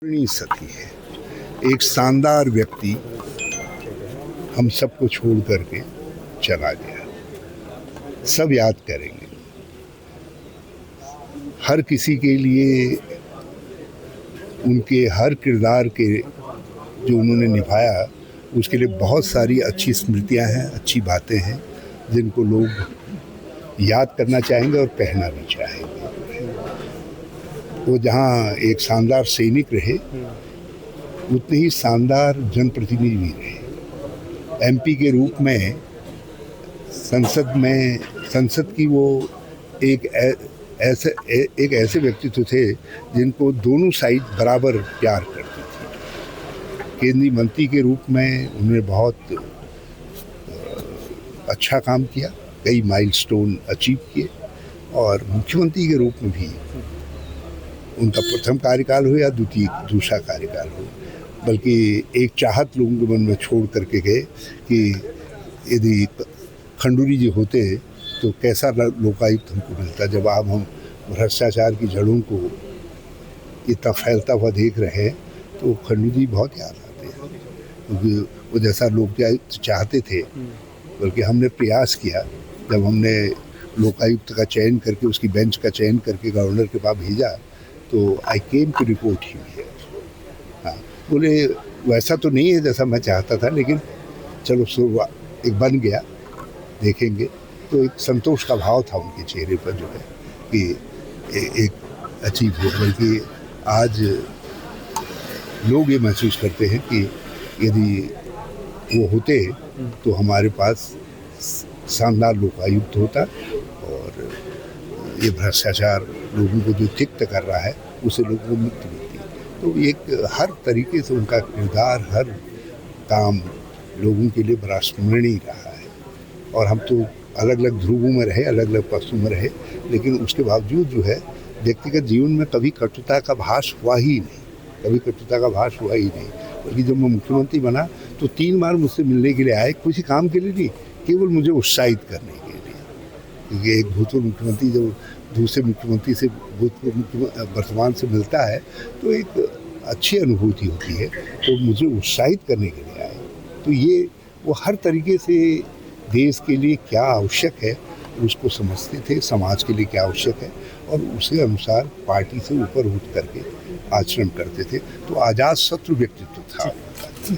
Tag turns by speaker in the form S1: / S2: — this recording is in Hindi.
S1: नहीं सकी है। एक शानदार व्यक्ति हम सबको छोड़ करके चला गया। सब याद करेंगे। हर किसी के लिए उनके हर किरदार के जो उन्होंने निभाया उसके लिए बहुत सारी अच्छी स्मृतियां हैं, अच्छी बातें हैं जिनको लोग याद करना चाहेंगे और कहना भी चाहेंगे। वो जहाँ एक शानदार सैनिक रहे उतने ही शानदार जनप्रतिनिधि भी रहे। एमपी के रूप में संसद की वो एक ऐसे व्यक्तित्व थे जिनको दोनों साइड बराबर प्यार करती थी। केंद्रीय मंत्री के रूप में उन्होंने बहुत अच्छा काम किया, कई माइलस्टोन अचीव किए, और मुख्यमंत्री के रूप में भी उनका प्रथम कार्यकाल हो या दूसरा कार्यकाल हो, बल्कि एक चाहत लोगों के मन में छोड़ करके गए कि यदि खंडूरी जी होते तो कैसा लोकायुक्त हमको मिलता। जब आप हम भ्रष्टाचार की जड़ों को इतना फैलता हुआ देख रहे हैं तो खंडूरी जी बहुत याद आते हैं, क्योंकि वो जैसा लोकायुक्त चाहते थे। बल्कि हमने प्रयास किया, जब हमने लोकायुक्त का चयन करके उसकी बेंच का चयन करके गवर्नर के पास भेजा तो आई केम टू रिपोर्ट ही है। हाँ, बोले वैसा तो नहीं है जैसा मैं चाहता था, लेकिन चलो शुरुआत एक बन गया, देखेंगे। तो एक संतोष का भाव था उनके चेहरे पर जो है कि एक अचीव हो। बल्कि आज लोग ये महसूस करते हैं कि यदि वो होते तो हमारे पास शानदार लोकायुक्त होता और ये भ्रष्टाचार लोगों को जो तिक्त कर रहा है उसे लोगों को मुक्ति मिलती। तो एक हर तरीके से उनका किरदार, हर काम लोगों के लिए बड़ा स्मरणीय रहा है। और हम तो अलग अलग ध्रुवों में रहे, अलग अलग पक्षों में रहे, लेकिन उसके बावजूद जो है व्यक्तिगत जीवन में कभी कटुता का भास हुआ ही नहीं। बल्कि जब मैं मुख्यमंत्री बना तो 3 बार मुझसे मिलने के लिए आए, किसी काम के लिए नहीं, केवल मुझे उत्साहित करने के लिए। क्योंकि एक भूतपूर्व मुख्यमंत्री जब दूसरे मुख्यमंत्री से वर्तमान से मिलता है तो एक अच्छी अनुभूति होती है। तो मुझे उत्साहित करने के लिए आए। तो ये वो हर तरीके से देश के लिए क्या आवश्यक है उसको समझते थे, समाज के लिए क्या आवश्यक है, और उसके अनुसार पार्टी से ऊपर उठ करके आचरण करते थे। तो आजाद शत्रु व्यक्तित्व था।